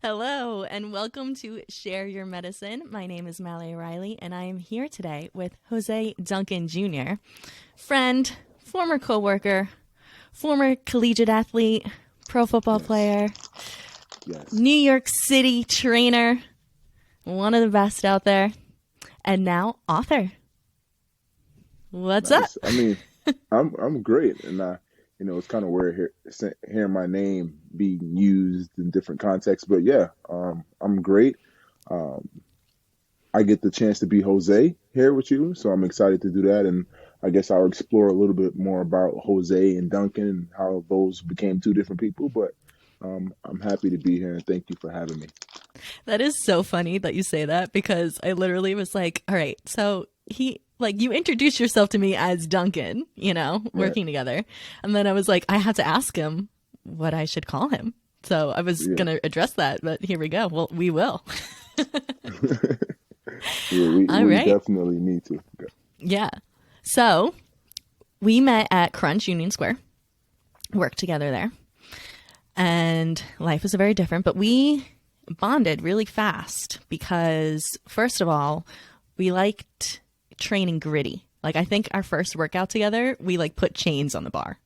Hello, and welcome to Share Your Medicine. My name is Mallory Riley, and I am here today with Jose Duncan Jr., friend, former coworker, former collegiate athlete, pro football Yes, player, yes, New York City trainer, one of the best out there, and now author. What's up? nice. I'm great, and it's kind of weird hearing my name being used in different contexts. But yeah, I'm great. Um, I get the chance to be Jose here with you, so I'm excited to do that. And I guess I'll explore a little bit more about Jose and Duncan and how those became two different people. But I'm happy to be here, and thank you for having me. That is so funny that you say that because I literally was like, all right, so you introduced yourself to me as Duncan, Right? working together. And then I was like, I have to ask him what I should call him. So I was going Yeah, to address that, but here we go. Well, we will. yeah. We All we right. definitely need to. Yeah. So we met at Crunch Union Square, worked together there, and life was very different, but we bonded really fast because, first of all, we liked training gritty. Like, I think our first workout together, we like put chains on the bar.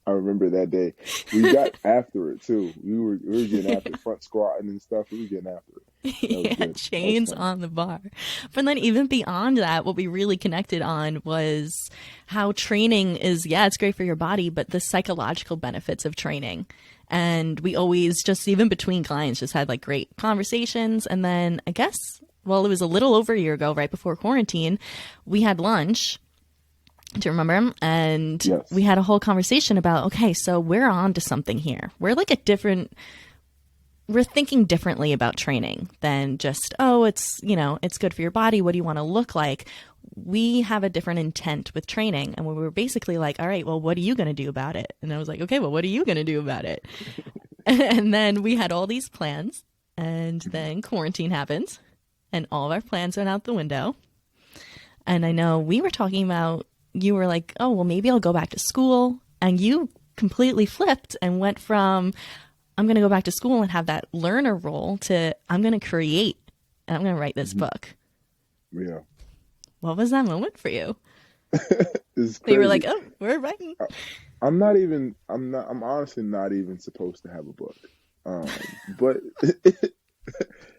I remember that day. We got after it too. We were getting after it, front squatting and stuff. We were getting after it. That was Yeah, good. That was chains fun. on the bar. But then even beyond that, what we really connected on was how training is, yeah, it's great for your body, but the psychological benefits of training. And we always just, even between clients, just had like great conversations. And then I guess, well, it was a little over a year ago, right before quarantine, we had lunch. Do you remember? And we Yes. had a whole conversation about, okay, so we're on to something here. We're thinking differently about training than just, oh, it's good for your body. What do you want to look like? We have a different intent with training. And we were basically like, all right, well, what are you going to do about it? And I was like, okay, well, what are you going to do about it? And then we had all these plans. And then quarantine happened and all of our plans went out the window. And I know we were talking about, you were like, oh, well, maybe I'll go back to school. And you completely flipped and went from, I'm going to go back to school and have that learner role to, I'm going to create and I'm going to write this Hmm. book. Yeah. What was that moment for you? It's They were like, crazy. oh, we're writing. I, I'm not even. I'm not. I'm honestly not even supposed to have a book. But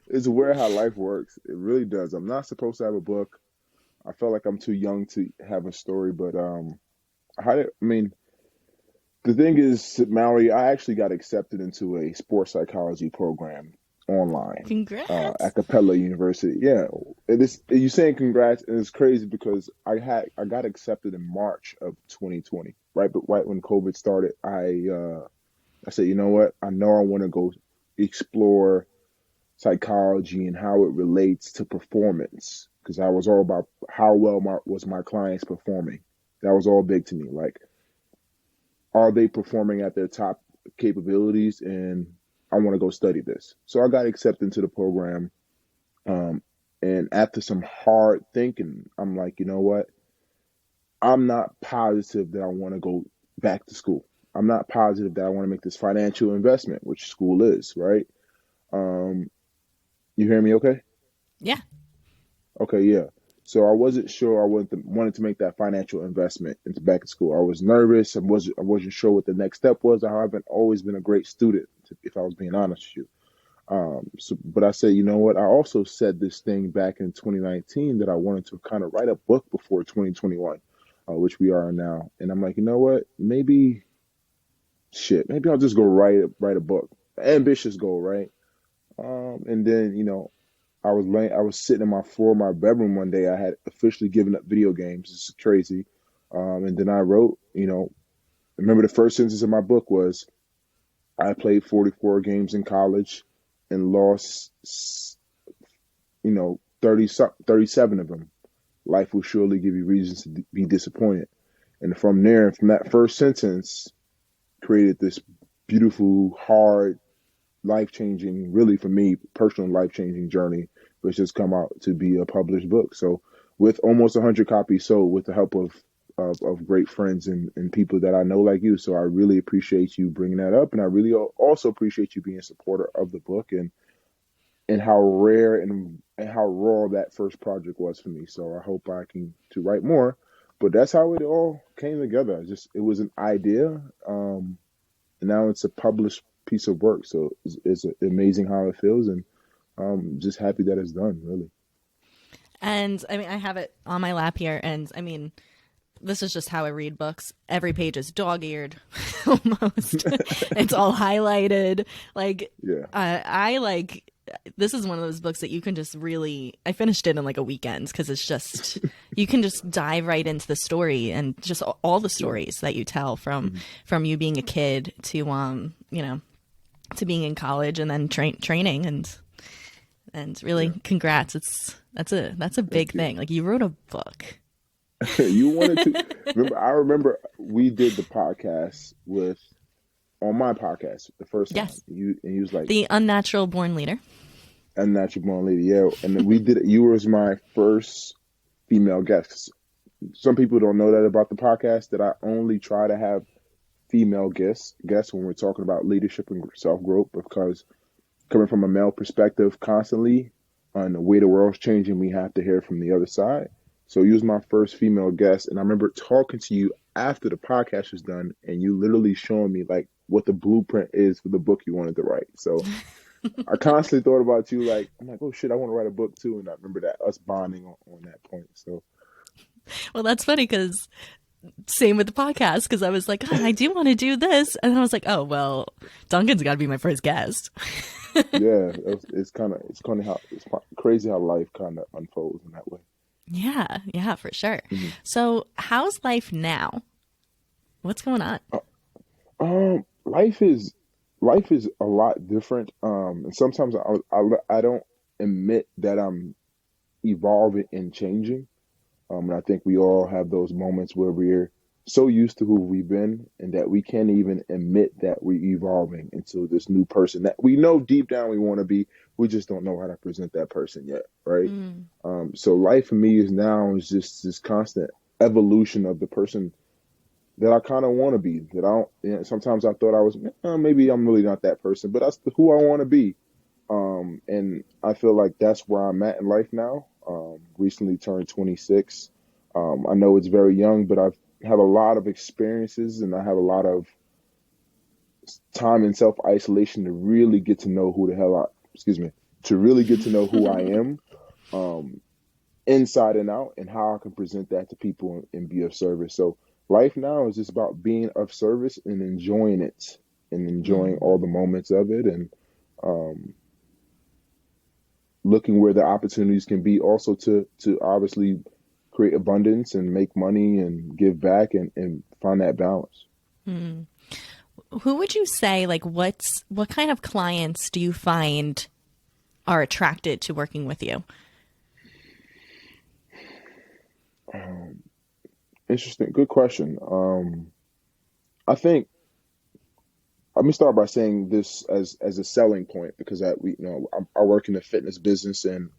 it's weird how life works. It really does. I'm not supposed to have a book. I felt like I'm too young to have a story, but I mean, the thing is, Mallory, I actually got accepted into a sports psychology program online Congrats. at Capella University. Yeah, it is. You saying congrats, and it's crazy because I got accepted in March of 2020, right? But right when COVID started, I said, you know what? I know I want to go explore psychology and how it relates to performance because I was all about how well my clients performing. That was all big to me. Like, are they performing at their top capabilities? And I want to go study this. So I got accepted into the program. Um, and after some hard thinking, I'm like, you know what? I'm not positive that I want to go back to school. I'm not positive that I want to make this financial investment, which school is, right? Um, you hear me okay? Yeah. Okay, yeah. So I wasn't sure wanted to make that financial investment into back to school. I was nervous. I wasn't sure what the next step was. I haven't always been a great student, if I was being honest with you. But I said, you know what? I also said this thing back in 2019 that I wanted to kind of write a book before 2021, which we are now. And I'm like, you know what? Maybe I'll just go write a book. Ambitious goal, right? And then I was sitting on my floor of my bedroom one day. I had officially given up video games. It's crazy. And then I wrote, remember the first sentence of my book was, I played 44 games in college and lost, 37 of them. Life will surely give you reasons to be disappointed. And from there, from that first sentence, created this beautiful, hard, life changing, really for me, personal life changing journey, which has come out to be a published book. So, with almost 100 copies sold, with the help of of great friends and people that I know like you. So I really appreciate you bringing that up. And I really also appreciate you being a supporter of the book and how rare and how raw that first project was for me. So I hope I can to write more. But that's how it all came together. It was an idea, and now it's a published piece of work. So it's amazing how it feels, and just happy that it's done. Really. And I mean, I have it on my lap here, and I mean, this is just how I read books. Every page is dog-eared, almost. It's all highlighted. Like, Yeah. I like. This is one of those books that you can just really. I finished it in like a weekend because it's just you can just dive right into the story and just all the stories that you tell from you being a kid to to being in college and then training and really congrats. That's a big thing. Like you wrote a book. You wanted to. I remember we did the podcast on my podcast the first time. Yes. You was like The Unnatural Born Leader. Unnatural Born Lady, yeah. And we did it. You was my first female guest. Some people don't know that about the podcast, that I only try to have female guests when we're talking about leadership and self-growth, because coming from a male perspective constantly on the way the world's changing, we have to hear from the other side. So you was my first female guest, and I remember talking to you after the podcast was done, and you literally showing me like what the blueprint is for the book you wanted to write. So I constantly thought about you, like, I'm like, oh shit, I want to write a book too. And I remember that us bonding on that point. So, Well, that's funny because same with the podcast, because I was like, oh, I do want to do this. And then I was like, oh, well, Duncan's got to be my first guest. yeah, it's crazy how life kind of unfolds in that way. Yeah, for sure. Mm-hmm. So how's life now? What's going on? Life is a lot different. And sometimes I don't admit that I'm evolving and changing. And I think we all have those moments where we're so used to who we've been and that we can't even admit that we're evolving into this new person that we know deep down we want to be. We just don't know how to present that person yet, right? So life for me is just this constant evolution of the person that I kind of want to be. That I don't. Sometimes I thought I was maybe I'm really not that person, but that's who I want to be. And I feel like that's where I'm at in life now. Recently turned 26. I know it's very young, but I've had a lot of experiences and I have a lot of time in self-isolation to really get to know to really get to know who I am, inside and out, and how I can present that to people and be of service. So life now is just about being of service and enjoying it and enjoying all the moments of it, and looking where the opportunities can be, also to obviously create abundance and make money and give back and find that balance. Who would you say, like, what kind of clients do you find are attracted to working with you? Interesting. Good question. I think, let me start by saying this as a selling point, because I work in the fitness business, and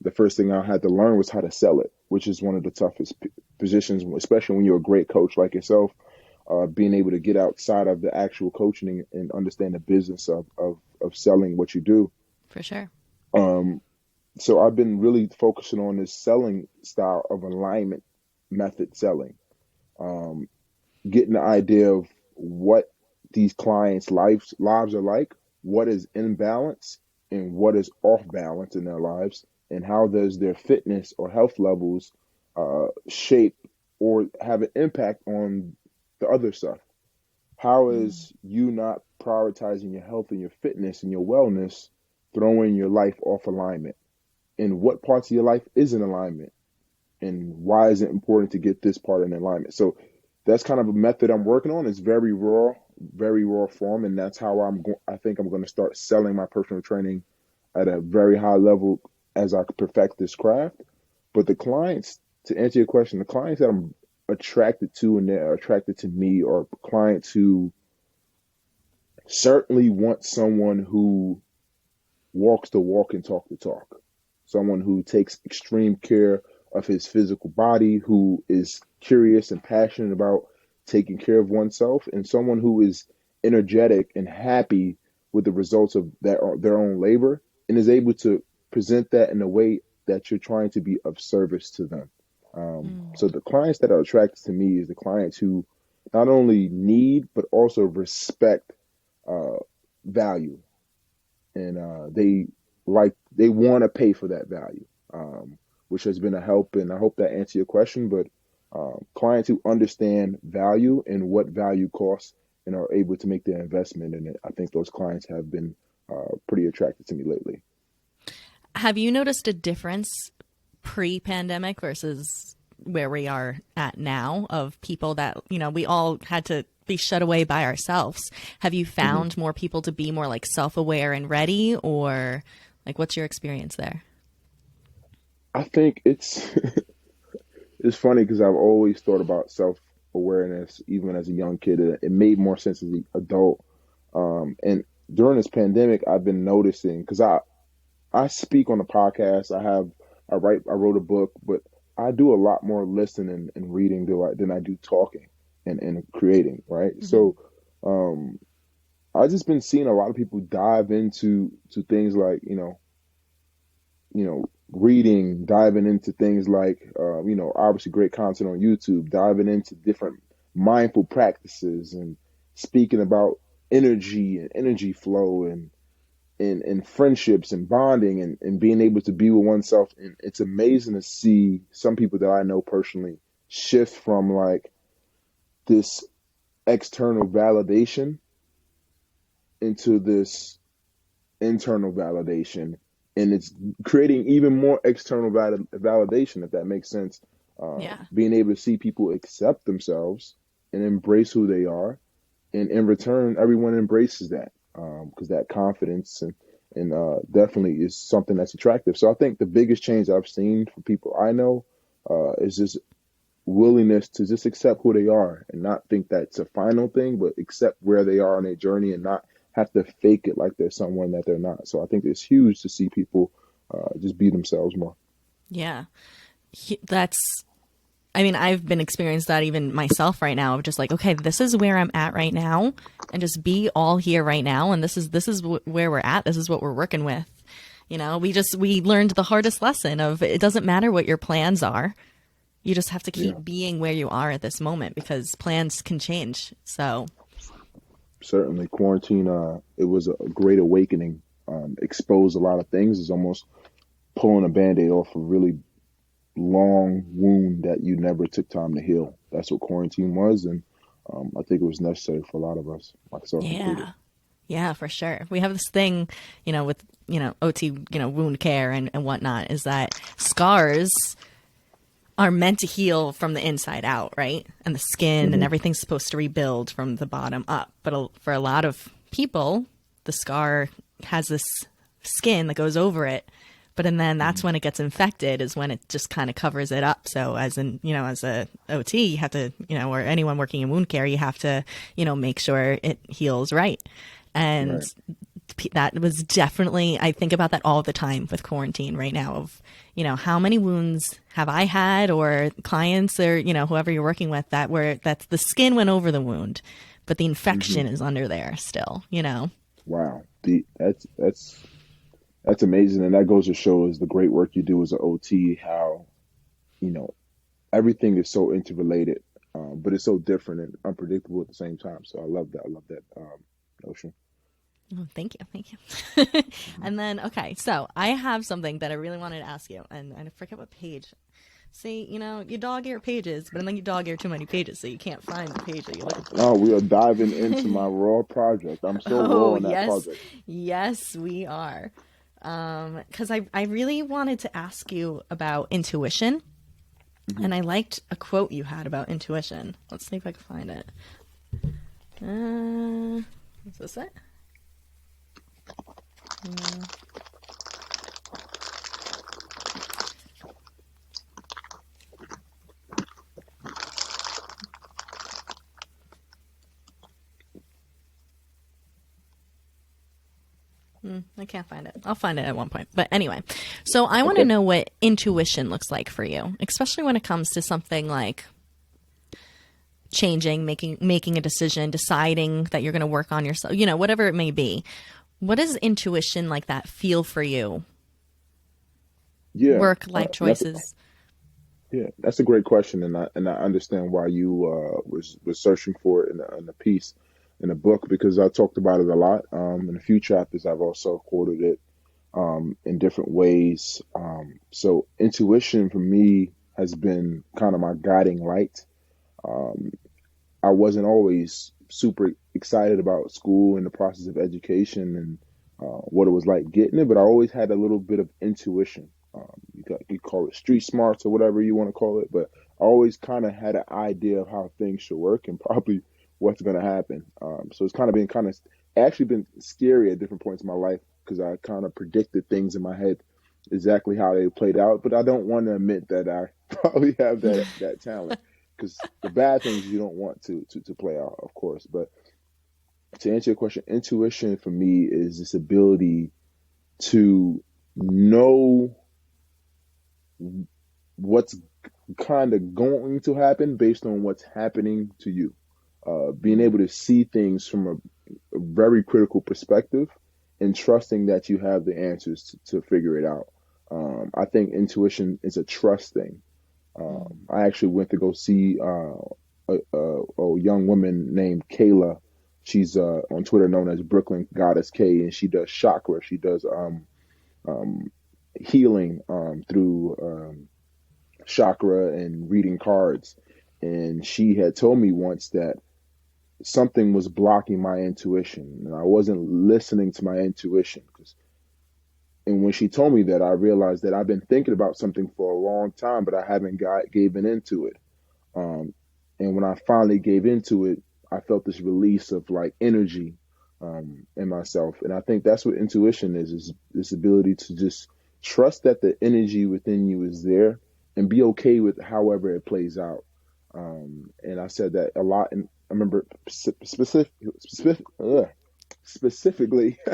the first thing I had to learn was how to sell it, which is one of the toughest positions, especially when you're a great coach like yourself. Being able to get outside of the actual coaching and understand the business of selling what you do. For sure. So I've been really focusing on this selling style of alignment method selling, getting the idea of what these clients' lives are like, what is in balance and what is off balance in their lives, and how does their fitness or health levels shape or have an impact on the other stuff. How is you not prioritizing your health and your fitness and your wellness throwing your life off alignment? And what parts of your life is in alignment? And why is it important to get this part in alignment? So that's kind of a method I'm working on. It's very raw form. And that's how I think I'm going to start selling my personal training at a very high level as I perfect this craft. But the clients, to answer your question, the clients that I'm attracted to and they're attracted to me are clients who certainly want someone who walks the walk and talk the talk. Someone who takes extreme care of his physical body, who is curious and passionate about taking care of oneself, and someone who is energetic and happy with the results of their own labor, and is able to present that in a way that you're trying to be of service to them. So the clients that are attracted to me is the clients who not only need but also respect uh, value, and they want to pay for that value, which has been a help. And I hope that answers your question. But clients who understand value and what value costs and are able to make their investment in it, I think those clients have been pretty attracted to me lately. Have you noticed a difference pre-pandemic versus where we are at now of people that, we all had to be shut away by ourselves? Have you found more people to be more like self-aware and ready, or like what's your experience there? I think it's it's funny because I've always thought about self-awareness, even as a young kid. It made more sense as an adult. And during this pandemic, I've been noticing, because I speak on a podcast. I wrote a book, but I do a lot more listening and reading than I do talking and creating, right? So I've just been seeing a lot of people dive into things like, reading, diving into things like, obviously great content on YouTube, diving into different mindful practices and speaking about energy and energy flow and friendships and bonding and being able to be with oneself. And it's amazing to see some people that I know personally shift from like this external validation into this internal validation. And it's creating even more external validation, if that makes sense. Being able to see people accept themselves and embrace who they are. And in return, everyone embraces that, because that confidence and definitely is something that's attractive. So I think the biggest change I've seen for people I know is just willingness to just accept who they are and not think that's a final thing, but accept where they are on their journey and not have to fake it like they're someone that they're not. So I think it's huge to see people just be themselves more. Yeah. I've been experiencing that even myself right now, of just like, okay, this is where I'm at right now, and just be all here right now. And this is where we're at. This is what we're working with. We learned the hardest lesson of, it doesn't matter what your plans are. You just have to keep being where you are at this moment, because plans can change. So certainly quarantine, it was a great awakening, exposed a lot of things. It's almost pulling a Band-Aid off a really long wound that you never took time to heal. That's what quarantine was. And I think it was necessary for a lot of us, myself included. Yeah, for sure. We have this thing, with, OT, wound care and whatnot, is that scars are meant to heal from the inside out, right? And the skin and everything's supposed to rebuild from the bottom up. But for a lot of people, the scar has this skin that goes over it. But then that's when it gets infected, is when it just kind of covers it up. So as a OT, you have to, or anyone working in wound care, you have to, make sure it heals right. And that was definitely, I think about that all the time with quarantine right now, of, how many wounds have I had, or clients, or, whoever you're working with, that's the skin went over the wound, but the infection is under there still, Wow. That's amazing. And that goes to show is the great work you do as an OT, how, everything is so interrelated, but it's so different and unpredictable at the same time. So I love that. I love that notion. Oh, thank you. And then, okay, so I have something that I really wanted to ask you, and I forget what page. See, you dog ear pages, but then you dog ear too many pages, so you can't find the page that you're looking for. Oh, we are diving into my raw project. I'm so raw in that project. Yes, we are. Because I really wanted to ask you about intuition, and I liked a quote you had about intuition. Let's see if I can find it. Is this it? I can't find it. I'll find it at one point. But anyway, so I want to know what intuition looks like for you, especially when it comes to something like changing, making a decision, deciding that you're going to work on yourself, whatever it may be. What does intuition like that feel for you? Yeah. Work, life choices. That's a great question, and I understand why you was searching for it in the piece in the book, because I talked about it a lot. In a few chapters, I've also quoted it in different ways. So intuition for me has been kind of my guiding light. I wasn't always super excited about school and the process of education and what it was like getting it, but I always had a little bit of intuition. You call it street smarts or whatever you want to call it, but I always kind of had an idea of how things should work and probably what's going to happen. So it's actually been scary at different points in my life, because I kind of predicted things in my head exactly how they played out. But I don't want to admit that I probably have that talent, because the bad things you don't want to play out, of course. But to answer your question, intuition for me is this ability to know what's kind of going to happen based on what's happening to you. Being able to see things from a very critical perspective and trusting that you have the answers to figure it out. I think intuition is a trust thing. I actually went to go see a young woman named Kayla. She's on Twitter known as Brooklyn Goddess K, and she does chakra. She does healing through chakra and reading cards. And she had told me once that something was blocking my intuition, and I wasn't listening to my intuition. And when she told me that, I realized that I've been thinking about something for a long time, but I haven't given into it. And when I finally gave into it, I felt this release of like energy in myself. And I think that's what intuition is this ability to just trust that the energy within you is there and be okay with however it plays out. And I said that a lot. And I remember specifically, I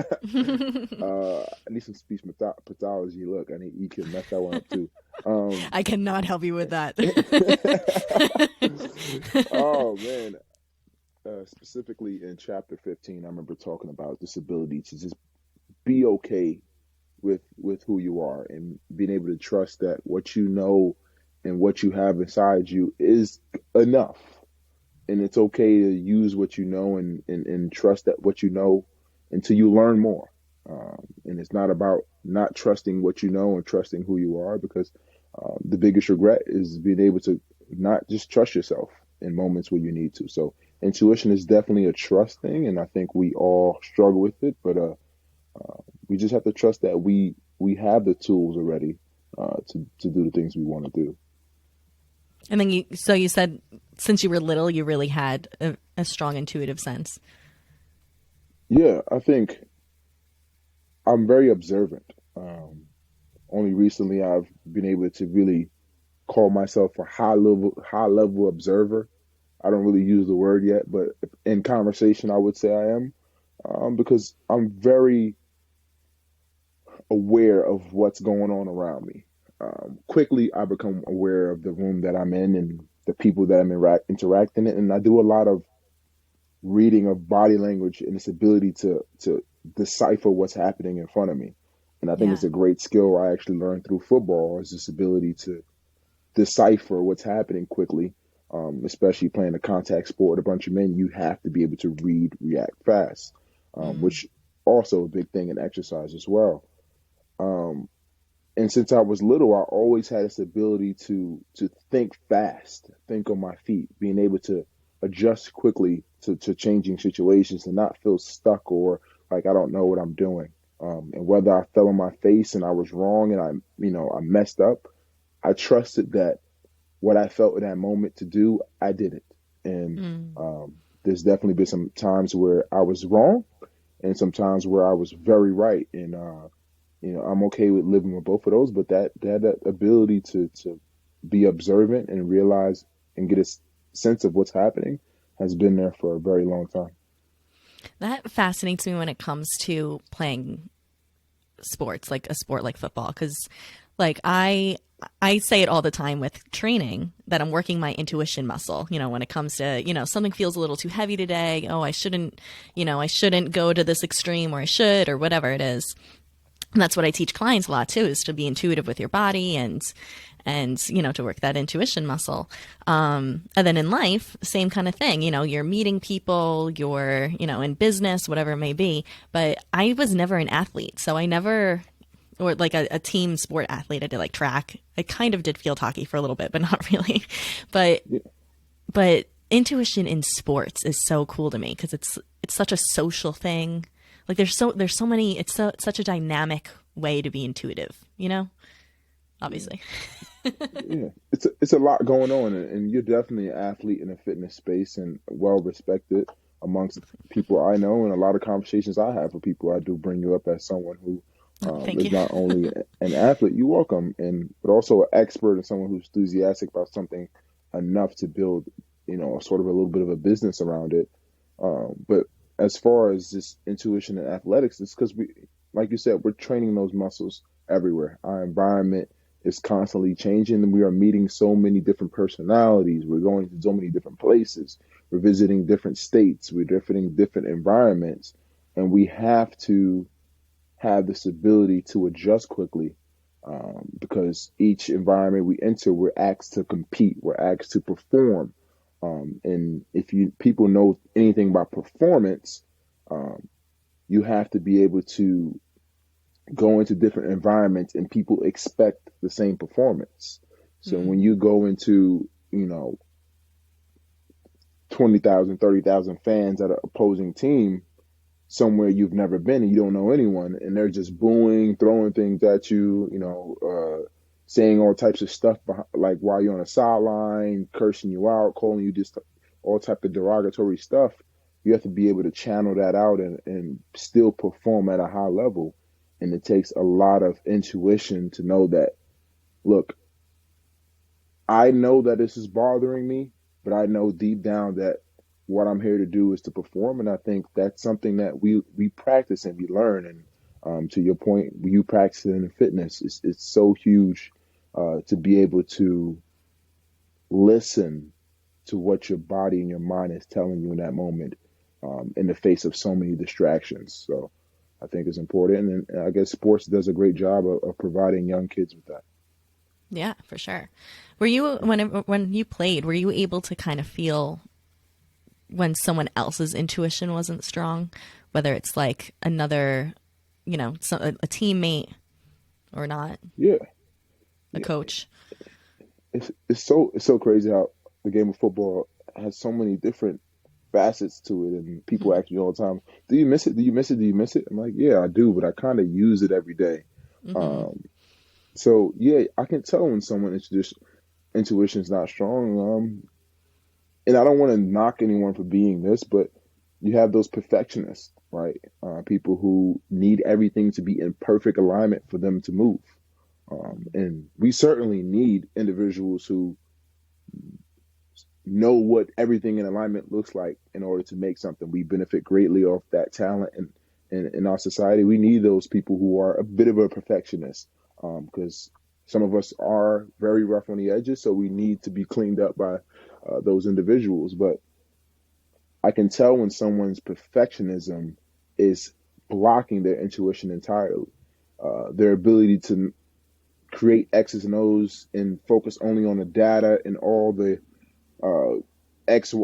need some speech pathology. Look, you can mess that one up too. I cannot help you with that. Oh man. Specifically in chapter 15, I remember talking about this ability to just be okay with who you are and being able to trust that what you know and what you have inside you is enough. And it's okay to use what you know and trust that what you know until you learn more. And it's not about not trusting what you know and trusting who you are, because the biggest regret is being able to not just trust yourself in moments where you need to. So intuition is definitely a trust thing, and I think we all struggle with it, but we just have to trust that we have the tools already to do the things we want to do. And then you said since you were little, you really had a strong intuitive sense. Yeah, I think I'm very observant. Only recently I've been able to really call myself a high level observer. I don't really use the word yet, but in conversation, I would say I am, because I'm very aware of what's going on around me. Quickly, I become aware of the room that I'm in and the people that I'm interacting in, and I do a lot of reading of body language and this ability to decipher what's happening in front of me. And I think it's a great skill I actually learned through football, is this ability to decipher what's happening quickly. Especially playing a contact sport with a bunch of men, you have to be able to react fast, which also a big thing in exercise as well. And since I was little, I always had this ability to think fast, think on my feet, being able to adjust quickly to changing situations and not feel stuck or like I don't know what I'm doing. And whether I fell on my face and I was wrong and I messed up, I trusted that what I felt in that moment to do, I did it. And there's definitely been some times where I was wrong and some times where I was very right. And, I'm okay with living with both of those, but that ability to be observant and realize and get a sense of what's happening has been there for a very long time. That fascinates me when it comes to playing sports, like a sport like football, because like I say it all the time with training that I'm working my intuition muscle, when it comes to, something feels a little too heavy today. Oh, I shouldn't go to this extreme, or I should, or whatever it is. And that's what I teach clients a lot too, is to be intuitive with your body and to work that intuition muscle. And then in life, same kind of thing. You're meeting people, you're, in business, whatever it may be. But I was never an athlete. So I never, or like a team sport athlete. I did like track. I kind of did field hockey for a little bit, but not really. But intuition in sports is so cool to me because it's such a social thing. Like there's so many, such a dynamic way to be intuitive, obviously. Yeah, it's a lot going on, and you're definitely an athlete in a fitness space and well respected amongst people I know, and a lot of conversations I have with people. I do bring you up as someone who is not only an athlete, you're welcome, but also an expert and someone who's enthusiastic about something enough to build, sort of a little bit of a business around it. But as far as this intuition and athletics, it's because like you said, we're training those muscles everywhere. Our environment is constantly changing, and we are meeting so many different personalities. We're going to so many different places. We're visiting different states. We're visiting different environments, and we have to have this ability to adjust quickly because each environment we enter, we're asked to compete. We're asked to perform. And if people know anything about performance, you have to be able to go into different environments and people expect the same performance. So when you go into, 20,000, 30,000 fans at an opposing team somewhere you've never been and you don't know anyone, and they're just booing, throwing things at you, saying all types of stuff like while you're on a sideline, cursing you out, calling you just all type of derogatory stuff, you have to be able to channel that out and still perform at a high level. And it takes a lot of intuition to know that, look, I know that this is bothering me, but I know deep down that what I'm here to do is to perform. And I think that's something that we practice and we learn. And to your point, you practice it in fitness. It's so huge to be able to listen to what your body and your mind is telling you in that moment in the face of so many distractions. So I think it's important. And I guess sports does a great job of providing young kids with that. Yeah, for sure. Were you, when you played, were you able to kind of feel when someone else's intuition wasn't strong, whether it's like another, a teammate or not? Yeah. A coach. It's so crazy how the game of football has so many different facets to it, and people ask me all the time, do you miss it? Do you miss it? Do you miss it? I'm like, yeah, I do, but I kind of use it every day. So yeah, I can tell when someone's intuition is not strong. And I don't want to knock anyone for being this, but you have those perfectionists, right? People who need everything to be in perfect alignment for them to move. And we certainly need individuals who know what everything in alignment looks like in order to make something. We benefit greatly off that talent, and in our society, we need those people who are a bit of a perfectionist, because some of us are very rough on the edges, so we need to be cleaned up by those individuals. But I can tell when someone's perfectionism is blocking their intuition entirely. Their ability to create X's and O's and focus only on the data and all the X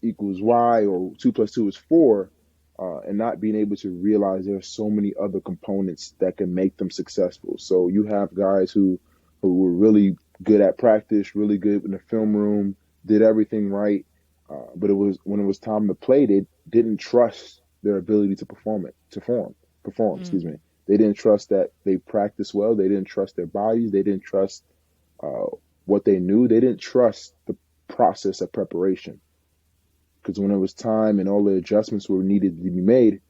equals Y or 2 + 2 is 4, and not being able to realize there's so many other components that can make them successful. So you have guys who were really good at practice, really good in the film room, did everything right, but when it was time to play, they didn't trust their ability to perform. Excuse me. They didn't trust that they practiced well. They didn't trust their bodies. They didn't trust what they knew. They didn't trust the process of preparation. Because when it was time and all the adjustments were needed to be made,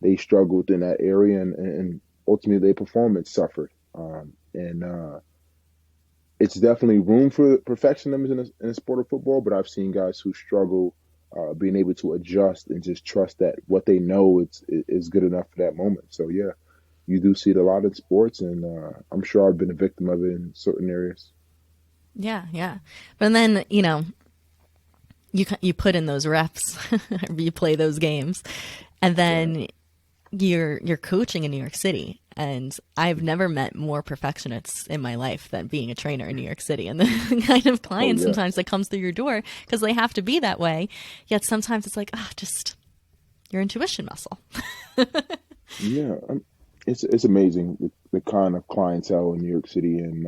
they struggled in that area, and ultimately their performance suffered. It's definitely room for perfectionism in the sport of football, but I've seen guys who struggle being able to adjust and just trust that what they know is good enough for that moment. So yeah, you do see it a lot in sports, and I'm sure I've been a victim of it in certain areas. Yeah, yeah. But then, you put in those reps, you play those games, and Right. then you're coaching in New York City. And I've never met more perfectionists in my life than being a trainer in New York City, and the kind of Oh clients yeah, sometimes that comes through your door because they have to be that way. Yet sometimes it's like, just your intuition muscle. yeah. It's amazing the kind of clientele in New York City, and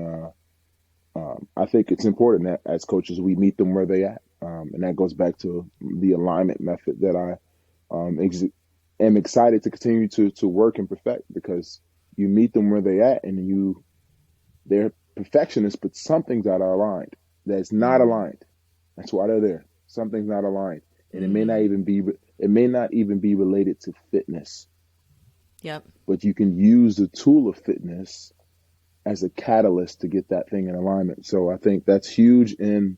I think it's important that as coaches we meet them where they at, and that goes back to the alignment method that I am excited to continue to work and perfect, because you meet them where they at, and they're perfectionists, but something's out of aligned. That's not Mm, aligned. That's why they're there. Something's not aligned, and mm, it may not even be related to fitness, yep. but you can use the tool of fitness as a catalyst to get that thing in alignment. So I think that's huge. And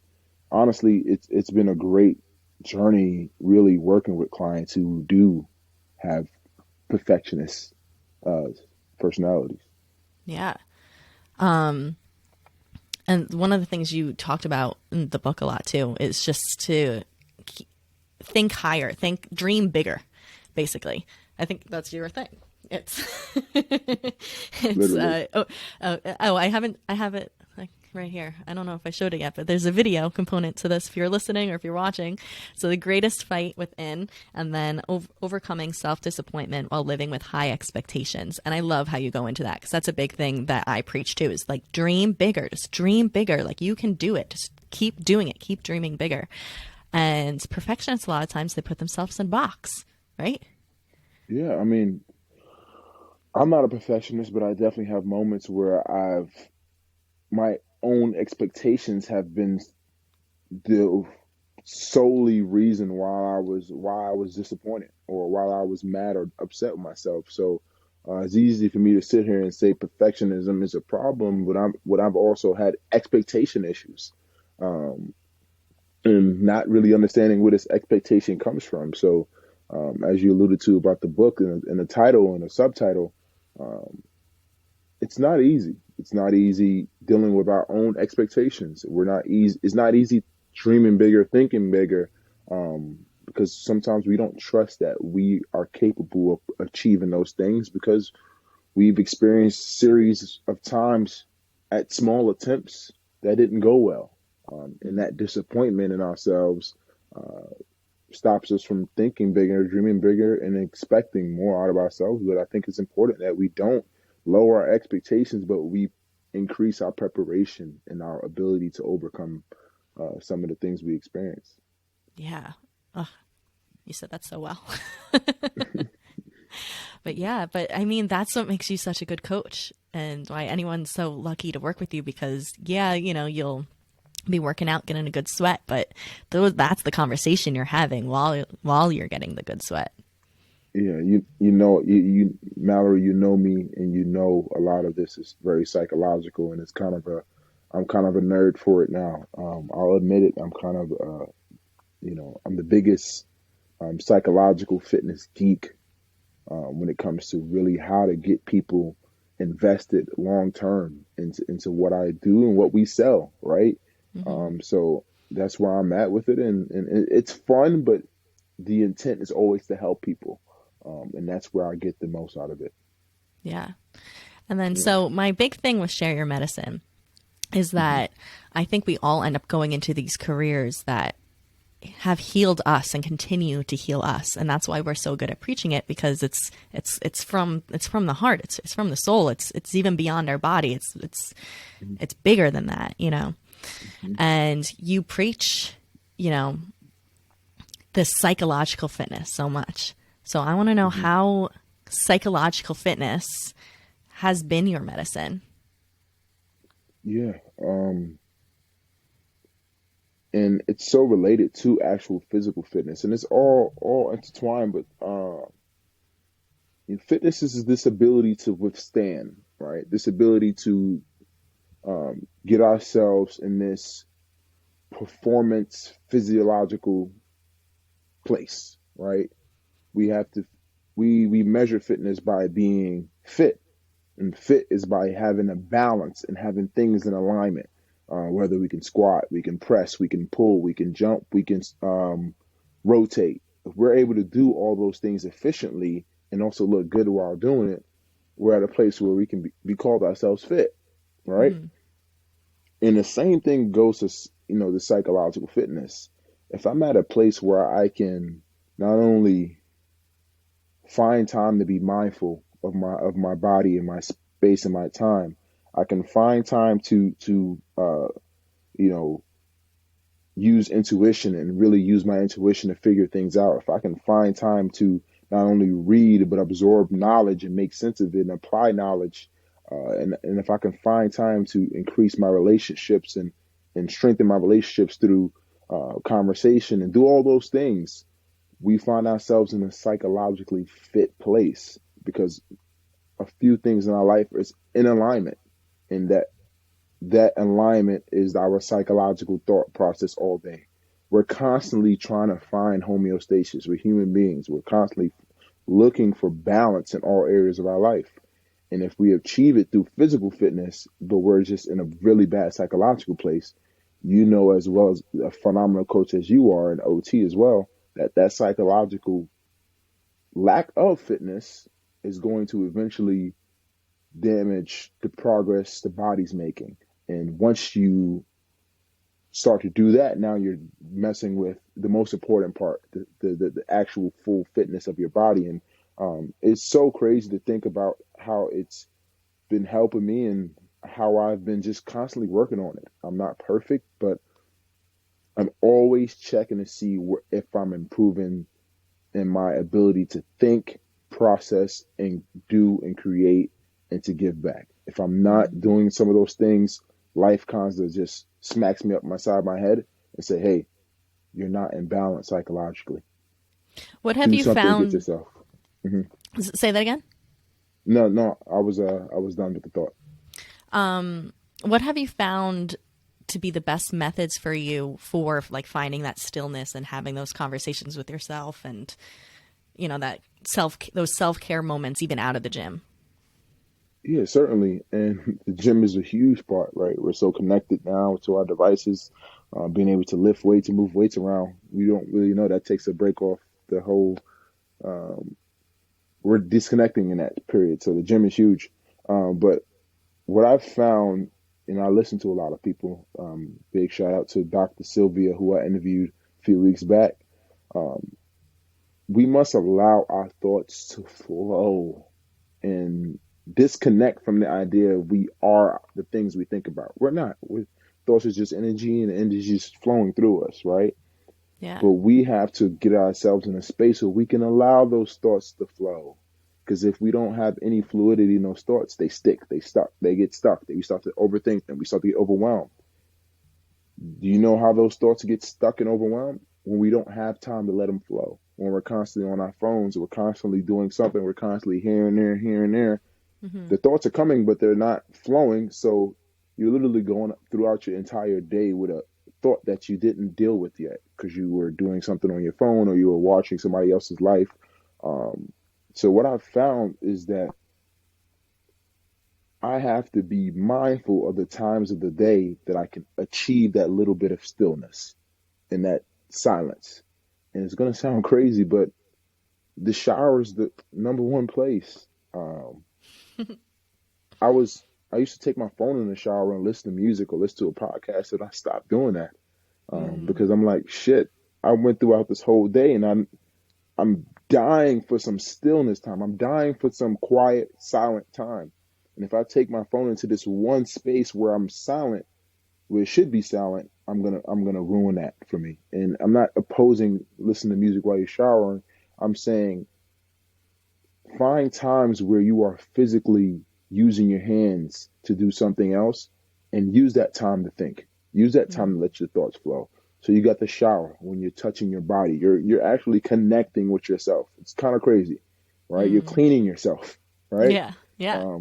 honestly, it's been a great journey really working with clients who do have perfectionist uh, personalities. Yeah. And one of the things you talked about in the book a lot too is just to think higher, dream bigger, basically. I think that's your thing. It's it's Literally. I have it like right here. I don't know if I showed it yet, but there's a video component to this if you're listening or if you're watching. So the greatest fight within, and then overcoming self-disappointment while living with high expectations. And I love how you go into that because that's a big thing that I preach too, is like dream bigger, just dream bigger. Like you can do it. Just keep doing it. Keep dreaming bigger. And perfectionists, a lot of times, they put themselves in a box, right? Yeah, I mean, I'm not a perfectionist, but I definitely have moments where my own expectations have been the solely reason why I was disappointed, or why I was mad or upset with myself. So it's easy for me to sit here and say perfectionism is a problem, but I've also had expectation issues, um, and not really understanding where this expectation comes from. So as you alluded to about the book and the title and the subtitle, um, it's not easy. It's not easy dealing with our own expectations. We're not easy. It's not easy dreaming bigger, thinking bigger, because sometimes we don't trust that we are capable of achieving those things, because we've experienced series of times at small attempts that didn't go well, and that disappointment in ourselves uh, stops us from thinking bigger, dreaming bigger, and expecting more out of ourselves. But I think it's important that we don't lower our expectations, but we increase our preparation and our ability to overcome some of the things we experience. Yeah. Oh, you said that so well. But yeah, but I mean, that's what makes you such a good coach and why anyone's so lucky to work with you because, yeah, you'll be working out, getting a good sweat, but that's the conversation you're having while you're getting the good sweat. Yeah, you Mallory, you know me, and you know a lot of this is very psychological, and I'm kind of a nerd for it now. I'll admit it. I'm kind of I'm the biggest psychological fitness geek when it comes to really how to get people invested long term into what I do and what we sell, right? Hmm. So that's where I'm at with it, and it's fun, but the intent is always to help people, and that's where I get the most out of it. Yeah. And then, Yeah. so my big thing with Share Your Medicine is Hmm. that I think we all end up going into these careers that have healed us and continue to heal us, and that's why we're so good at preaching it because it's from the heart, it's from the soul, it's even beyond our body, it's bigger than that, Hmm. and you preach, you know, this psychological fitness so much. So I want to know Hmm. how psychological fitness has been your medicine. Yeah. And it's so related to actual physical fitness, and it's all intertwined. But fitness is this ability to withstand, right? This ability to get ourselves in this performance physiological place, right? We have to we measure fitness by being fit, And fit is by having a balance and having things in alignment. Whether we can squat, we can press, we can pull, we can jump, we can rotate. If we're able to do all those things efficiently and also look good while doing it, we're at a place where we can be called ourselves fit, right? Mm-hmm. And the same thing goes to, the psychological fitness. If I'm at a place where I can not only find time to be mindful of my body and my space and my time, I can find time to you know use intuition and really use my intuition to figure things out. If I can find time to not only read but absorb knowledge and make sense of it and apply knowledge, and if I can find time to increase my relationships and strengthen my relationships through conversation and do all those things, we find ourselves in a psychologically fit place because a few things in our life is in alignment, and that alignment is our psychological thought process all day. We're constantly trying to find homeostasis. We're human beings. We're constantly looking for balance in all areas of our life. And if we achieve it through physical fitness, but we're just in a really bad psychological place, as well as a phenomenal coach as you are, and OT as well, that psychological lack of fitness is going to eventually damage the progress the body's making. And once you start to do that, now you're messing with the most important part, the actual full fitness of your body. And it's so crazy to think about how it's been helping me and how I've been just constantly working on it. I'm not perfect, but I'm always checking to see if I'm improving in my ability to think, process, and do and create and to give back. If I'm not doing some of those things, life constantly just smacks me up my side of my head and say, hey, you're not in balance psychologically. What have Do you something to get found? yourself. Say that again. No, I was done with the thought. What have you found to be the best methods for you for like finding that stillness and having those conversations with yourself and, that those self-care moments even out of the gym? Yeah, certainly. And the gym is a huge part, right? We're so connected now to our devices, being able to lift weights and move weights around. We don't really know that takes a break off the whole, we're disconnecting in that period. So the gym is huge. But what I've found, and I listen to a lot of people, big shout out to Dr. Sylvia, who I interviewed a few weeks back. We must allow our thoughts to flow and disconnect from the idea we are the things we think about. We're not. Thoughts is just energy, and energy is flowing through us, right? Yeah. But we have to get ourselves in a space where we can allow those thoughts to flow. Because if we don't have any fluidity in those thoughts, they stick, they get stuck. We start to overthink them. We start to get overwhelmed. Do you know how those thoughts get stuck and overwhelmed? When we don't have time to let them flow. When we're constantly on our phones, we're constantly doing something, we're constantly here and there, here and there. Mm-hmm. The thoughts are coming, but they're not flowing. So you're literally going throughout your entire day with a thought that you didn't deal with yet because you were doing something on your phone or you were watching somebody else's life. So what I've found is that I have to be mindful of the times of the day that I can achieve that little bit of stillness and that silence. And it's going to sound crazy, but the shower is the number one place. I used to take my phone in the shower and listen to music or listen to a podcast, and I stopped doing that because I'm like, shit. I went throughout this whole day, and I'm dying for some stillness time. I'm dying for some quiet, silent time. And if I take my phone into this one space where I'm silent, where it should be silent, I'm gonna ruin that for me. And I'm not opposing listening to music while you're showering. I'm saying find times where you are physically using your hands to do something else and use that time to think. Use that time to let your thoughts flow. So you got the shower when you're touching your body. You're actually connecting with yourself. It's kind of crazy, right? You're cleaning yourself, right? Yeah. Yeah.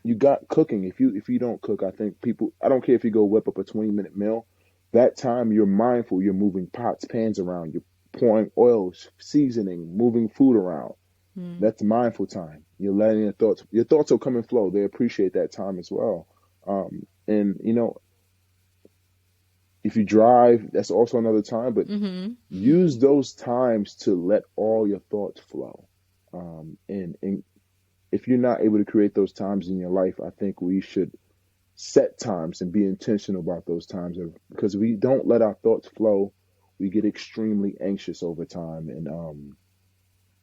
You got cooking. If you don't cook, I think I don't care if you go whip up a 20-minute meal. That time you're mindful. You're moving pots, pans around. You're pouring oils, seasoning, moving food around. That's mindful time. You're letting your thoughts will come and flow. They appreciate that time as well. And if you drive, that's also another time, but Mm-hmm. use those times to let all your thoughts flow. And if you're not able to create those times in your life, I think we should set times and be intentional about those times because we don't let our thoughts flow. We get extremely anxious over time.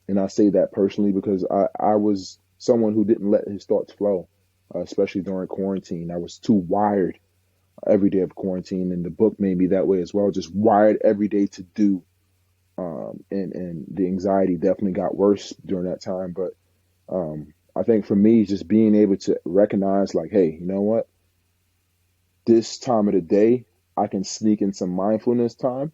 And I say that personally because I was someone who didn't let his thoughts flow, especially during quarantine. I was too wired every day of quarantine, and the book made me that way as well, just wired every day to do. And the anxiety definitely got worse during that time. But I think for me, just being able to recognize like, hey, you know what? This time of the day, I can sneak in some mindfulness time,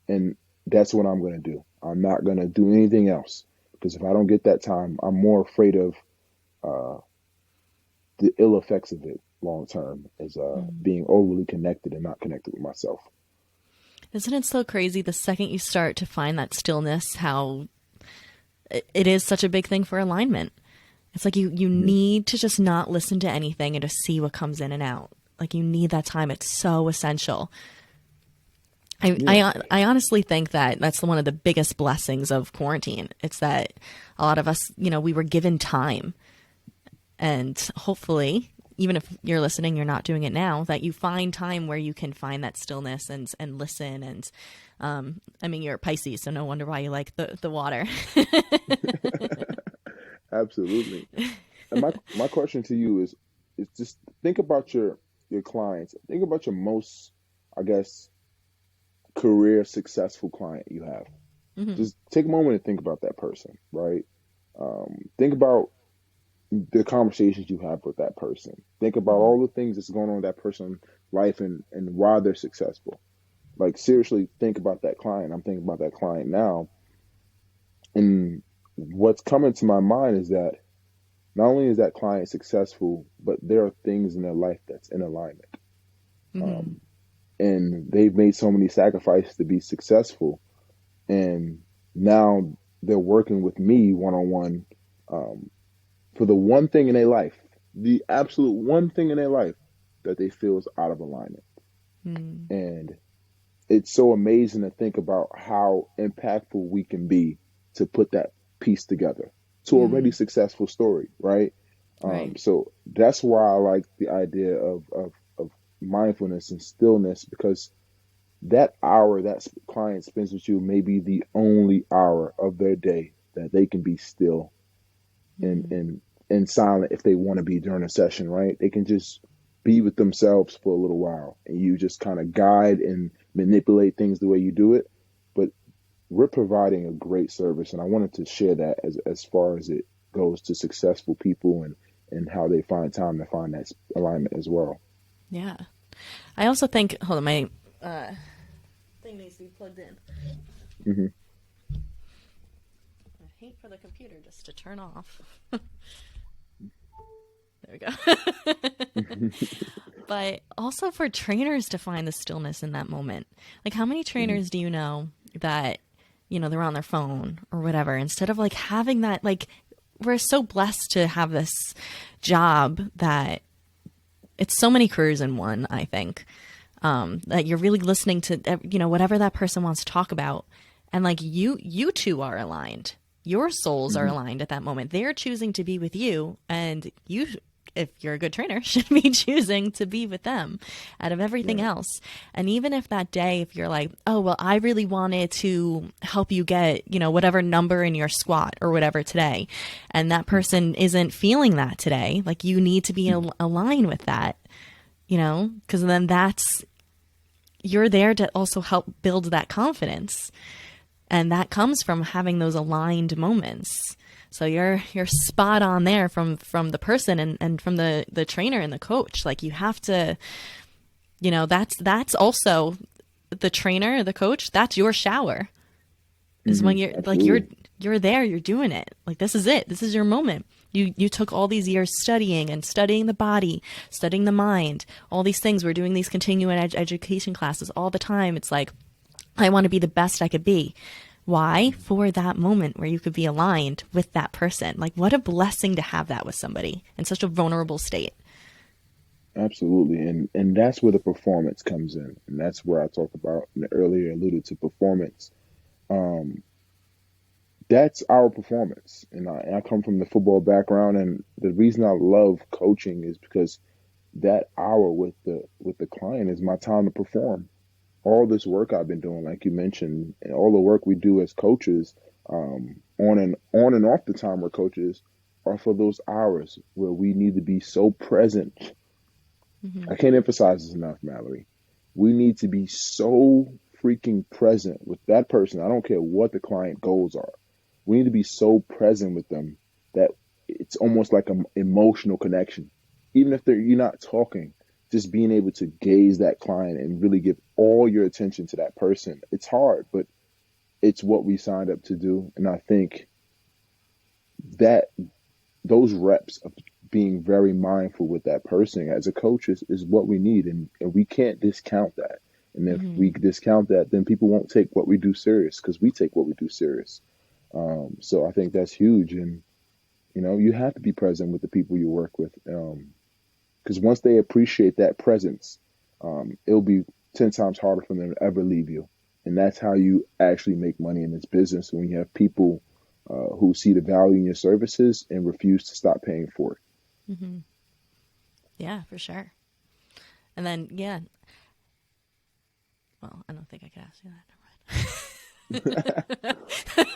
and that's what I'm going to do. I'm not going to do anything else because if I don't get that time, I'm more afraid of the ill effects of it long term as being overly connected and not connected with myself. Isn't it so crazy the second you start to find that stillness, how it is such a big thing for alignment? It's like you need to just not listen to anything and just see what comes in and out. Like you need that time. It's so essential. I honestly think that that's one of the biggest blessings of quarantine. It's that a lot of us, we were given time. And hopefully, even if you're listening, you're not doing it now, that you find time where you can find that stillness and listen. And I mean, you're a Pisces, so no wonder why you like the water. Absolutely. And my question to you is just think about your clients. Think about your most, I guess, career successful client you have. Mm-hmm. Just take a moment and think about that person, right? Think about the conversations you have with that person. Think about all the things that's going on in that person's life and why they're successful. Like seriously, think about that client. I'm thinking about that client now. And what's coming to my mind is that not only is that client successful, but there are things in their life that's in alignment. Mm-hmm. And they've made so many sacrifices to be successful. And now they're working with me one-on-one for the one thing in their life, the absolute one thing in their life that they feel is out of alignment. And it's so amazing to think about how impactful we can be to put that piece together to a already successful story, right? Right. So that's why I like the idea of mindfulness and stillness, because that hour that client spends with you may be the only hour of their day that they can be still and silent if they want to be during a session, right? They can just be with themselves for a little while, and you just kind of guide and manipulate things the way you do it. But we're providing a great service, and I wanted to share that as far as it goes to successful people and how they find time to find that alignment as well. Yeah. I also think, hold on, my thing needs to be plugged in. Mm-hmm. I hate for the computer just to turn off. There we go. But also for trainers to find the stillness in that moment. Like how many trainers do you know that, they're on their phone or whatever, instead of like having that, like we're so blessed to have this job that it's so many careers in one, I think, that you're really listening to, whatever that person wants to talk about. And like you two are aligned. Your souls are aligned at that moment. They're choosing to be with you, and you, if you're a good trainer, should be choosing to be with them out of everything else. And even if that day, if you're like, oh, well, I really wanted to help you get, whatever number in your squat or whatever today, and that person isn't feeling that today, like you need to be aligned with that, because then you're there to also help build that confidence. And that comes from having those aligned moments. So you're spot on there from the person and from the trainer and the coach. Like you have to, that's also the trainer, the coach, that's your shower. Is when you're Absolutely. like, you're there, you're doing it. Like, this is it. This is your moment. You took all these years studying the body, studying the mind, all these things. We're doing these continuing education classes all the time. It's like, I want to be the best I could be. Why? For that moment where you could be aligned with that person. Like, what a blessing to have that with somebody in such a vulnerable state. Absolutely. And that's where the performance comes in. And that's where I talked about and earlier alluded to performance. Um, that's our performance. And I come from the football background, and the reason I love coaching is because that hour with the client is my time to perform. All this work I've been doing, like you mentioned, and all the work we do as coaches, on and off the time we're coaches, are for those hours where we need to be so present. Mm-hmm. I can't emphasize this enough, Mallory. We need to be so freaking present with that person. I don't care what the client goals are. We need to be so present with them that it's almost like an emotional connection. Even if you're not talking, just being able to gaze that client and really give all your attention to that person. It's hard, but it's what we signed up to do. And I think that those reps of being very mindful with that person as a coach is what we need. And we can't discount that. And if we discount that, then people won't take what we do serious, because we take what we do serious. So I think that's huge. And, you have to be present with the people you work with. Because once they appreciate that presence, it'll be 10 times harder for them to ever leave you. And that's how you actually make money in this business, when you have people who see the value in your services and refuse to stop paying for it. Mm-hmm. Yeah, for sure. And then, yeah. Well, I don't think I could ask you that.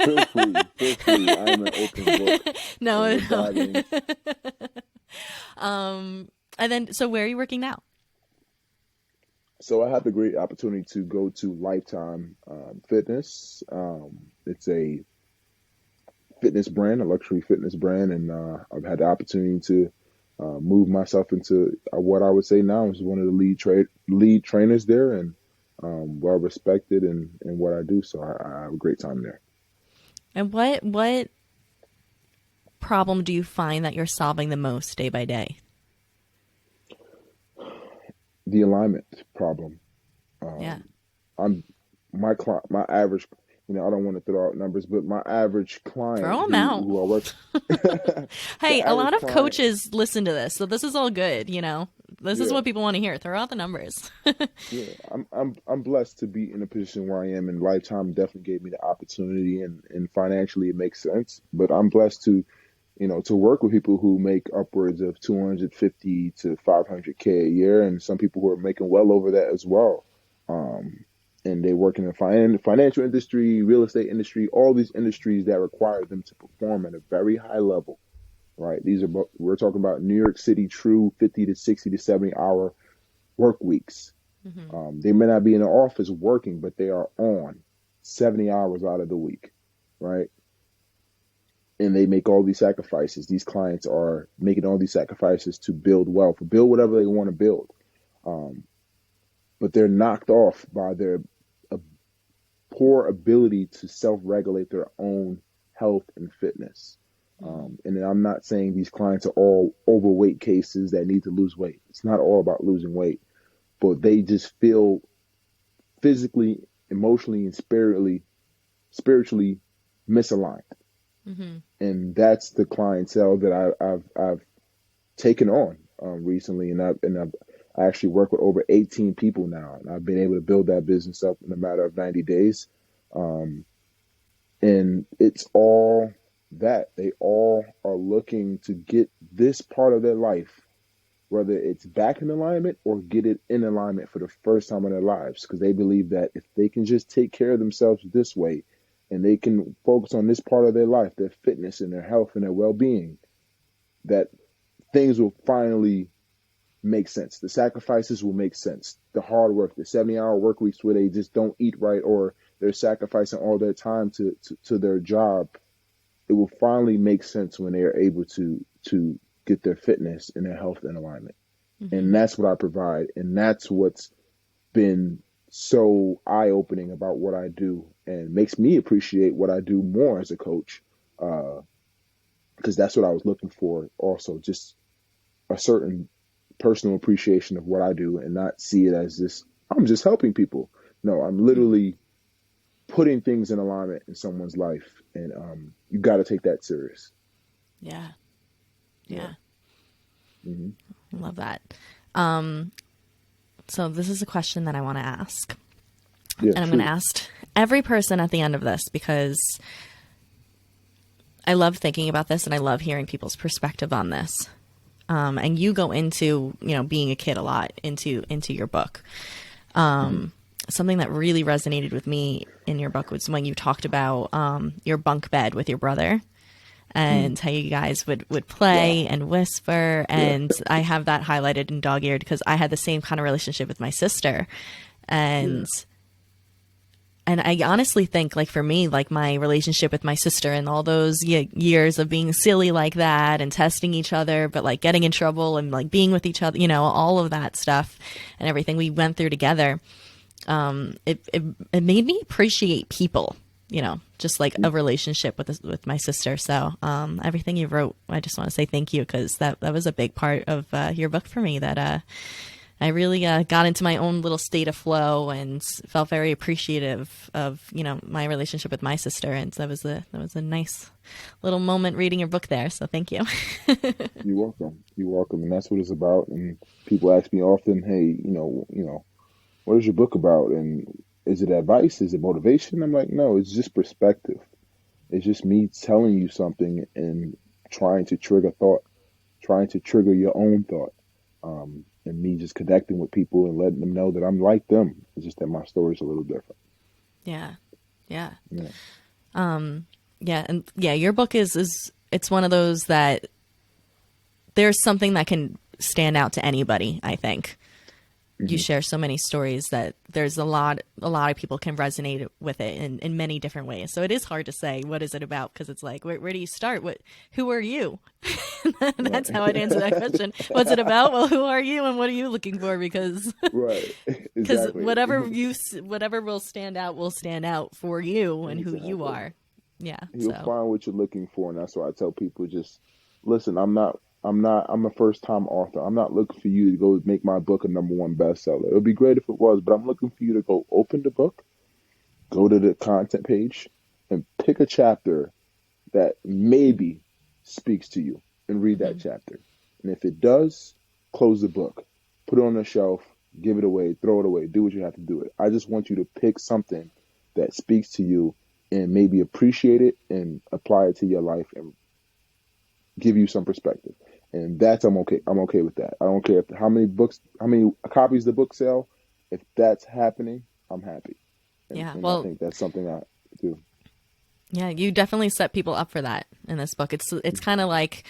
Never mind. Feel free. I'm an open book. No. And then, so where are you working now? So I had the great opportunity to go to Lifetime Fitness. It's a fitness brand, a luxury fitness brand, and I've had the opportunity to move myself into what I would say now is one of the lead trainers there, and well respected in what I do. So I have a great time there. And what problem do you find that you're solving the most day by day? The alignment problem. Yeah. My average, I don't want to throw out numbers, but my average client Throw them out. who I work. Hey, a lot of coaches listen to this, so this is all good. This is Yeah. what people want to hear. Throw out the numbers. Yeah, I'm blessed to be in a position where I am, and Lifetime definitely gave me the opportunity, and financially it makes sense. But I'm blessed to work with people who make upwards of 250 to 500K a year, and some people who are making well over that as well. And they work in the financial industry, real estate industry, all these industries that require them to perform at a very high level, right? We're talking about New York City, true 50 to 60 to 70 hour work weeks. Mm-hmm. They may not be in the office working, but they are on 70 hours out of the week, right? And they make all these sacrifices. These clients are making all these sacrifices to build wealth, build whatever they want to build. But they're knocked off by their poor ability to self-regulate their own health and fitness. And I'm not saying these clients are all overweight cases that need to lose weight. It's not all about losing weight, but they just feel physically, emotionally, and spiritually misaligned. Mm-hmm. And that's the clientele that I've taken on recently, and I actually work with over 18 people now, and I've been able to build that business up in a matter of 90 days. And it's all that they all are looking to get this part of their life, whether it's back in alignment or get it in alignment for the first time in their lives, because they believe that if they can just take care of themselves this way, and they can focus on this part of their life, their fitness and their health and their well-being, that things will finally make sense. The sacrifices will make sense. The hard work, the 70-hour work weeks where they just don't eat right, or they're sacrificing all their time to their job, it will finally make sense when they are able to get their fitness and their health in alignment. Mm-hmm. And that's what I provide. And that's what's been so eye-opening about what I do, and makes me appreciate what I do more as a coach, because that's what I was looking for also, just a certain personal appreciation of what I do, and not see it as this, I'm just helping people. No, I'm literally putting things in alignment in someone's life, and you got to take that serious. Yeah. Yeah. Mm-hmm. I love that. So this is a question that I want to ask. Yeah, and I'm going to ask every person at the end of this, because I love thinking about this and I love hearing people's perspective on this. And you go into, being a kid a lot into your book. Something that really resonated with me in your book was when you talked about your bunk bed with your brother and how you guys would play and whisper. And I have that highlighted in dog-eared because I had the same kind of relationship with my sister. And I honestly think, like, for me, like, my relationship with my sister and all those years of being silly like that and testing each other, but like getting in trouble and like being with each other, all of that stuff and everything we went through together. It made me appreciate people, just like a relationship with my sister. So, everything you wrote, I just want to say thank you, because that was a big part of your book for me, that I really got into my own little state of flow and felt very appreciative of, my relationship with my sister. And that was a nice little moment reading your book there. So thank you. You're welcome. You're welcome. And that's what it's about. And people ask me often, hey, what is your book about? And is it advice? Is it motivation? I'm like, no, it's just perspective. It's just me telling you something and trying to trigger thought, trying to trigger your own thought. And me just connecting with people and letting them know that I'm like them. It's just that my story's a little different. Yeah. Your book is it's one of those that there's something that can stand out to anybody, I think. You share so many stories that there's a lot of people can resonate with it in many different ways. So it is hard to say, what is it about? Because it's like, where do you start? Who are you? That's how I'd answer that question. What's it about? Well, who are you and what are you looking for? Because exactly. whatever will stand out for you and who you are. Yeah. You'll find what you're looking for. And that's why I tell people, just listen, I'm a first-time author. I'm not looking for you to go make my book a #1 bestseller. It would be great if it was, but I'm looking for you to go open the book, go to the content page, and pick a chapter that maybe speaks to you and read that chapter. And if it does, close the book, put it on the shelf, give it away, throw it away, do what you have to do it. I just want you to pick something that speaks to you and maybe appreciate it and apply it to your life and give you some perspective. And that's, I'm okay with that. I don't care how many copies the book sell. If that's happening, I'm happy. And I think that's something I do. Yeah, you definitely set people up for that in this book. It's kind of like,